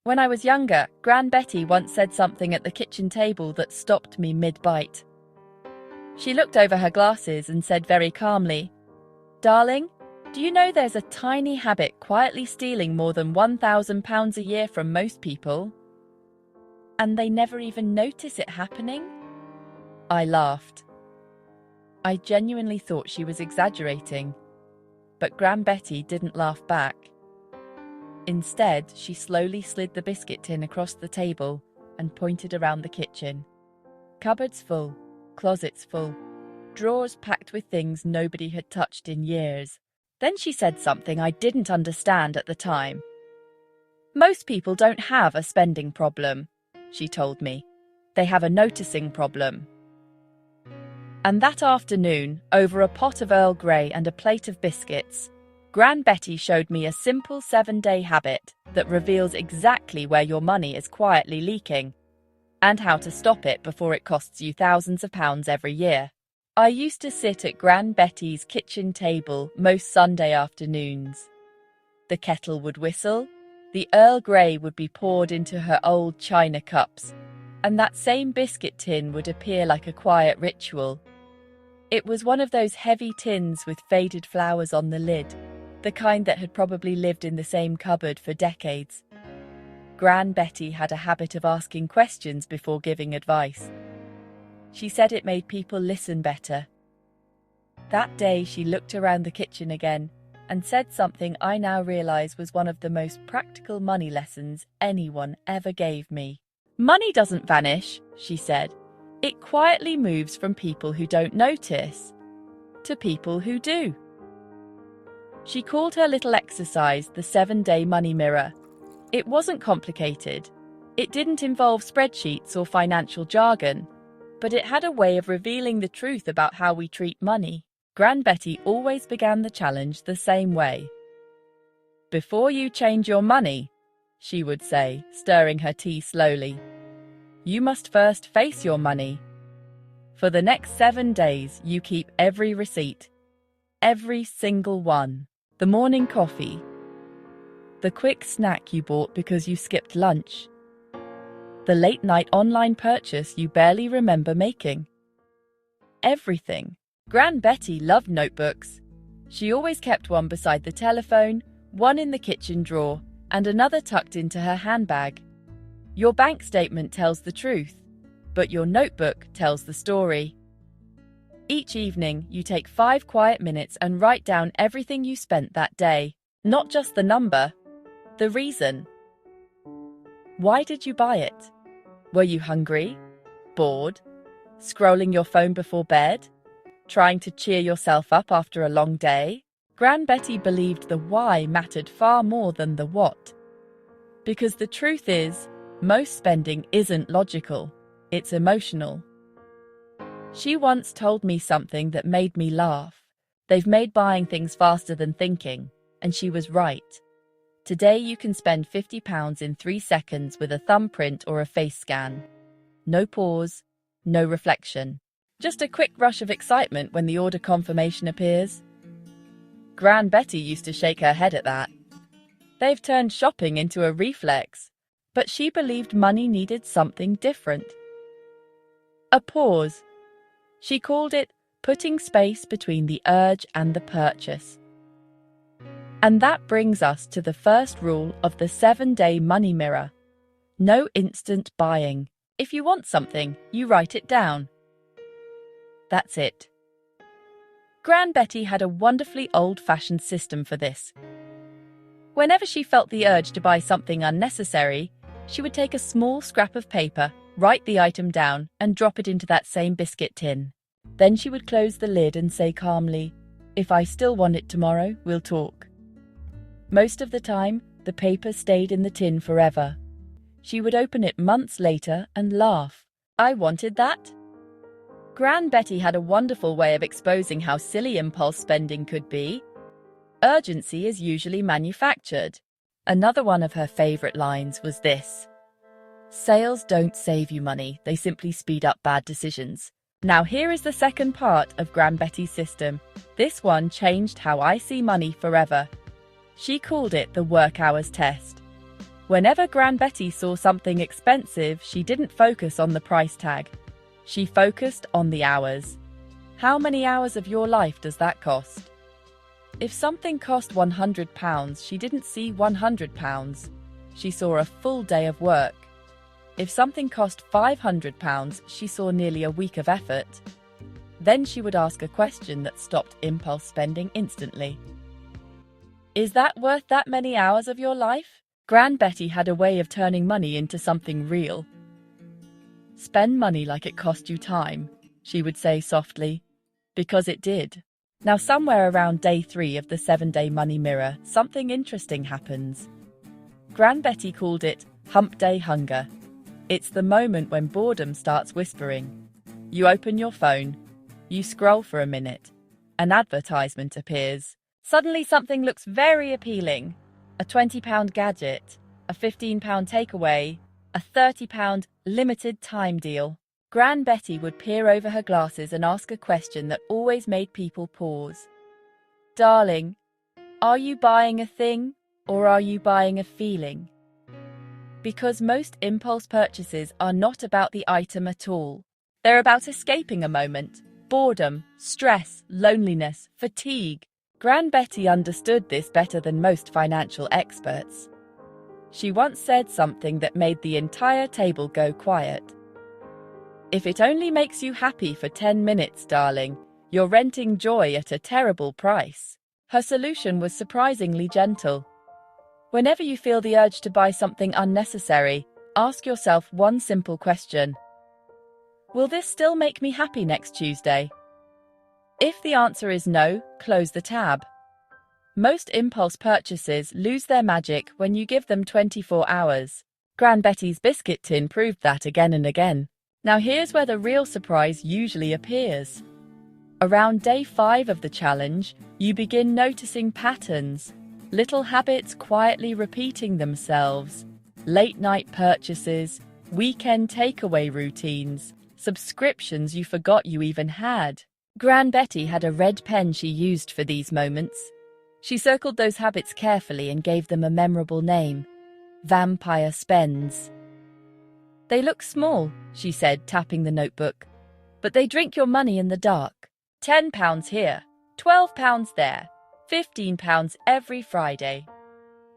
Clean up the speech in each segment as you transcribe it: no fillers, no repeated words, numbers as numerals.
When I was younger, Gran Betty once said something at the kitchen table that stopped me mid-bite. She looked over her glasses and said very calmly, "Darling, do you know there's a tiny habit quietly stealing more than £1,000 a year from most people? And they never even notice it happening?" I laughed. I genuinely thought she was exaggerating, but Gran Betty didn't laugh back. Instead, she slowly slid the biscuit tin across the table and pointed around the kitchen. Cupboards full, closets full, drawers packed with things nobody had touched in years. Then she said something I didn't understand at the time. "Most people don't have a spending problem," she told me. "They have a noticing problem." And that afternoon, over a pot of Earl Grey and a plate of biscuits, Gran Betty showed me a simple 7-day habit that reveals exactly where your money is quietly leaking and how to stop it before it costs you thousands of pounds every year. I used to sit at Gran Betty's kitchen table most Sunday afternoons. The kettle would whistle, the Earl Grey would be poured into her old china cups, and that same biscuit tin would appear like a quiet ritual. It was one of those heavy tins with faded flowers on the lid, the kind that had probably lived in the same cupboard for decades. Gran Betty had a habit of asking questions before giving advice. She said it made people listen better. That day she looked around the kitchen again and said something I now realize was one of the most practical money lessons anyone ever gave me. "Money doesn't vanish," she said. "It quietly moves from people who don't notice to people who do." She called her little exercise the 7-day money mirror. It wasn't complicated. It didn't involve spreadsheets or financial jargon, but it had a way of revealing the truth about how we treat money. Gran Betty always began the challenge the same way. "Before you change your money," she would say, stirring her tea slowly, "you must first face your money. For the next 7 days, you keep every receipt. Every single one. The morning coffee. The quick snack you bought because you skipped lunch. The late-night online purchase you barely remember making. Everything." Gran Betty loved notebooks. She always kept one beside the telephone, one in the kitchen drawer, and another tucked into her handbag. Your bank statement tells the truth, but your notebook tells the story. Each evening, you take 5 quiet minutes and write down everything you spent that day. Not just the number, the reason. Why did you buy it? Were you hungry? Bored? Scrolling your phone before bed? Trying to cheer yourself up after a long day? Gran Betty believed the why mattered far more than the what. Because the truth is, most spending isn't logical, it's emotional. She once told me something that made me laugh. They've made buying things faster than thinking, and she was right. Today you can spend £50 in 3 seconds with a thumbprint or a face scan. No pause, no reflection. Just a quick rush of excitement when the order confirmation appears. Gran Betty used to shake her head at that. They've turned shopping into a reflex, but she believed money needed something different. A pause. She called it putting space between the urge and the purchase. And that brings us to the first rule of the 7-day money mirror. No instant buying. If you want something, you write it down. That's it. Gran Betty had a wonderfully old-fashioned system for this. Whenever she felt the urge to buy something unnecessary, she would take a small scrap of paper, write the item down, and drop it into that same biscuit tin. Then she would close the lid and say calmly, "If I still want it tomorrow, we'll talk." Most of the time, the paper stayed in the tin forever. She would open it months later and laugh. "I wanted that?" Gran Betty had a wonderful way of exposing how silly impulse spending could be. Urgency is usually manufactured. Another one of her favourite lines was this: "Sales don't save you money, they simply speed up bad decisions." Now here is the second part of Gran Betty's system. This one changed how I see money forever. She called it the work hours test. Whenever Gran Betty saw something expensive, she didn't focus on the price tag. She focused on the hours. How many hours of your life does that cost? If something cost £100, she didn't see £100. She saw a full day of work. If something cost £500, she saw nearly a week of effort. Then she would ask a question that stopped impulse spending instantly. Is that worth that many hours of your life? Gran Betty had a way of turning money into something real. Spend money like it cost you time, she would say softly, because it did. Now, somewhere around day 3 of the 7-day money mirror, something interesting happens. Gran Betty called it Hump Day Hunger. It's the moment when boredom starts whispering. You open your phone, you scroll for a minute, an advertisement appears. Suddenly something looks very appealing. A £20 gadget, a £15 takeaway, a £30 limited time deal. Gran Betty would peer over her glasses and ask a question that always made people pause. Darling, are you buying a thing or are you buying a feeling? Because most impulse purchases are not about the item at all. They're about escaping a moment, boredom, stress, loneliness, fatigue. Gran Betty understood this better than most financial experts. She once said something that made the entire table go quiet. If it only makes you happy for 10 minutes, darling, you're renting joy at a terrible price. Her solution was surprisingly gentle. Whenever you feel the urge to buy something unnecessary, ask yourself one simple question. Will this still make me happy next Tuesday? If the answer is no, close the tab. Most impulse purchases lose their magic when you give them 24 hours. Gran Betty's biscuit tin proved that again and again. Now here's where the real surprise usually appears. Around day 5 of the challenge, you begin noticing patterns. Little habits quietly repeating themselves. Late-night purchases, weekend takeaway routines, subscriptions you forgot you even had. Gran Betty had a red pen she used for these moments. She circled those habits carefully and gave them a memorable name. Vampire spends. They look small, she said, tapping the notebook, but they drink your money in the dark. £10 here, £12 there, £15 every Friday.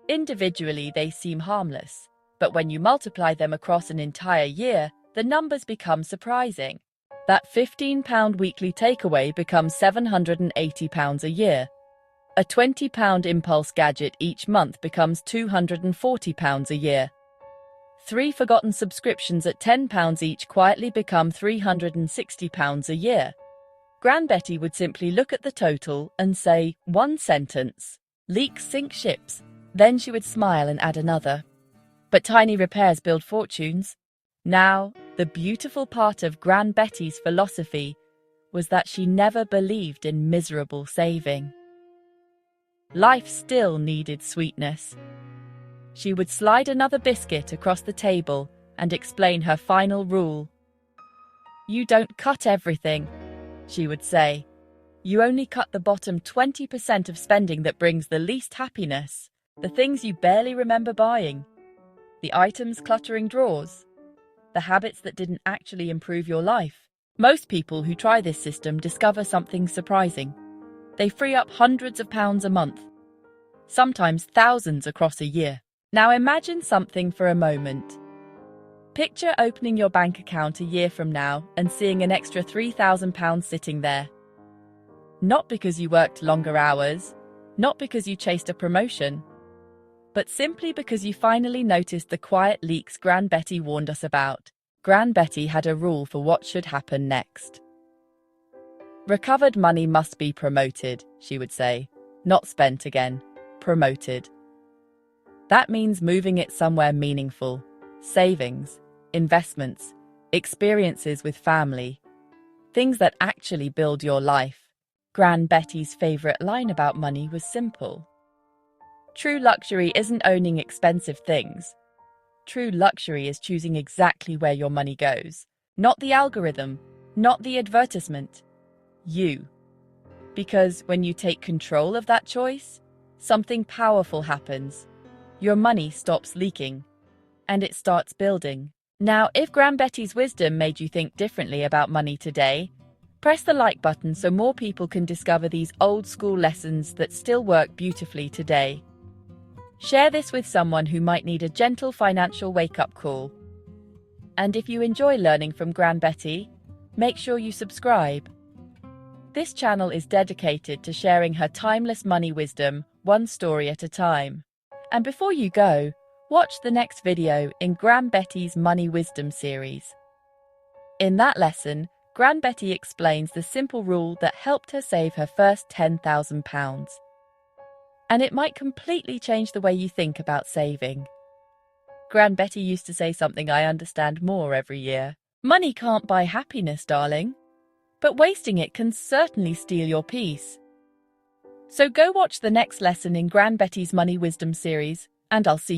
Individually, they seem harmless, but when you multiply them across an entire year, the numbers become surprising. That £15 weekly takeaway becomes £780 a year. A £20 impulse gadget each month becomes £240 a year. 3 forgotten subscriptions at £10 each quietly become £360 a year. Gran Betty would simply look at the total and say one sentence, leaks sink ships. Then she would smile and add another. But tiny repairs build fortunes. Now, the beautiful part of Gran Betty's philosophy was that she never believed in miserable saving. Life still needed sweetness. She would slide another biscuit across the table and explain her final rule. You don't cut everything, she would say. You only cut the bottom 20% of spending that brings the least happiness, the things you barely remember buying, the items cluttering drawers, the habits that didn't actually improve your life. Most people who try this system discover something surprising. They free up hundreds of pounds a month, sometimes thousands across a year. Now imagine something for a moment. Picture opening your bank account a year from now and seeing an extra £3,000 sitting there. Not because you worked longer hours, not because you chased a promotion, but simply because you finally noticed the quiet leaks Gran Betty warned us about. Gran Betty had a rule for what should happen next. Recovered money must be promoted, she would say. Not spent again, promoted. That means moving it somewhere meaningful. Savings, investments, experiences with family. Things that actually build your life. Gran Betty's favourite line about money was simple. True luxury isn't owning expensive things. True luxury is choosing exactly where your money goes. Not the algorithm, not the advertisement. You. Because when you take control of that choice, something powerful happens. your money stops leaking, and it starts building. Now, if Gran Betty's wisdom made you think differently about money today, press the like button so more people can discover these old-school lessons that still work beautifully today. Share this with someone who might need a gentle financial wake-up call. And if you enjoy learning from Gran Betty, make sure you subscribe. This channel is dedicated to sharing her timeless money wisdom, one story at a time. And before you go, watch the next video in Gran Betty's Money Wisdom series. In that lesson, Gran Betty explains the simple rule that helped her save her first £10,000. And it might completely change the way you think about saving. Gran Betty used to say something I understand more every year. Money can't buy happiness, darling, but wasting it can certainly steal your peace. So go watch the next lesson in Gran Betty's Money Wisdom series, and I'll see you